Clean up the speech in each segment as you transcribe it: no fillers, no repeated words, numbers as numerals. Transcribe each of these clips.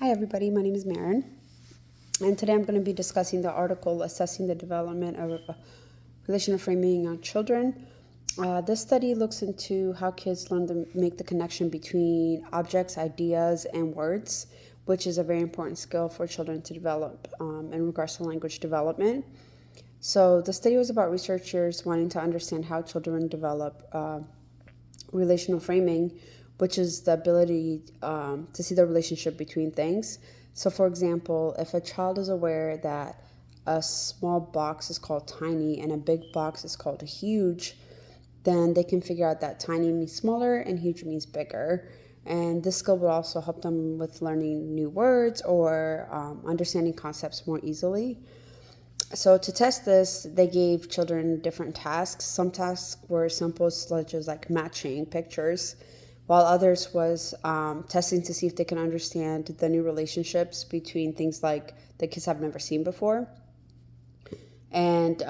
Hi everybody, my name is Maren, and today I'm going to be discussing the article Assessing the Development of Relational Framing on Children. This study looks into how kids learn to make the connection between objects, ideas, and words, which is a very important skill for children to develop in regards to language development. So the study was about researchers wanting to understand how children develop relational framing, which is the ability to see the relationship between things. So, for example, if a child is aware that a small box is called tiny and a big box is called huge, then they can figure out that tiny means smaller and huge means bigger. And this skill will also help them with learning new words or understanding concepts more easily. So to test this, they gave children different tasks. Some tasks were simple, such as like matching pictures, while others was testing to see if they can understand the new relationships between things like the kids have never seen before. And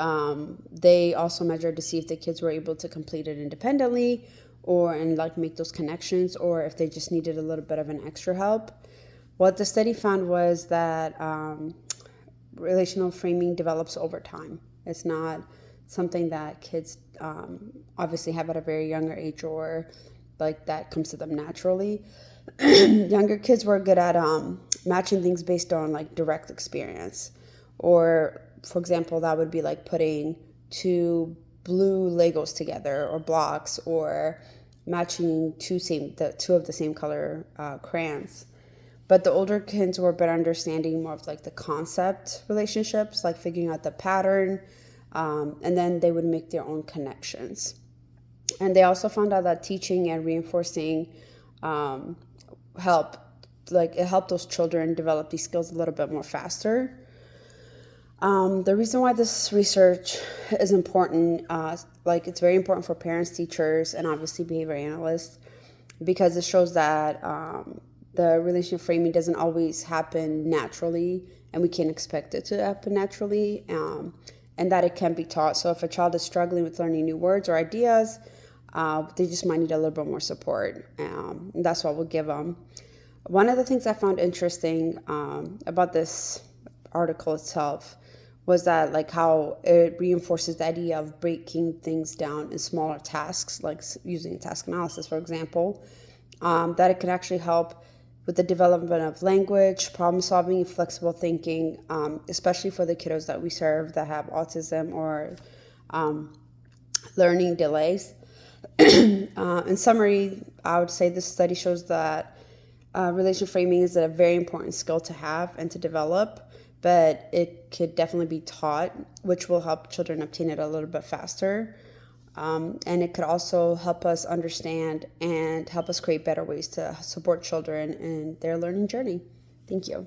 they also measured to see if the kids were able to complete it independently and like make those connections, or if they just needed a little bit of an extra help. What the study found was that relational framing develops over time. It's not something that kids obviously have at a very younger age, or like that comes to them naturally. Younger kids were good at matching things based on like direct experience. Or, for example, that would be like putting two blue Legos together or blocks, or matching two of the same color crayons. But the older kids were better understanding more of like the concept relationships, like figuring out the pattern, and then they would make their own connections. And they also found out that teaching and reinforcing it helped those children develop these skills a little bit more faster. The reason why this research is important, it's very important for parents, teachers, and obviously behavior analysts, because it shows that the relational framing doesn't always happen naturally, and we can't expect it to happen naturally, and that it can be taught. So if a child is struggling with learning new words or ideas, they just might need a little bit more support, and that's what we'll give them. One of the things I found interesting about this article itself was that like how it reinforces the idea of breaking things down in smaller tasks, like using task analysis, for example, that it can actually help with the development of language, problem solving, and flexible thinking, especially for the kiddos that we serve that have autism or learning delays. In summary, I would say this study shows that relational framing is a very important skill to have and to develop, but it could definitely be taught, which will help children obtain it a little bit faster. And it could also help us understand and help us create better ways to support children in their learning journey. Thank you.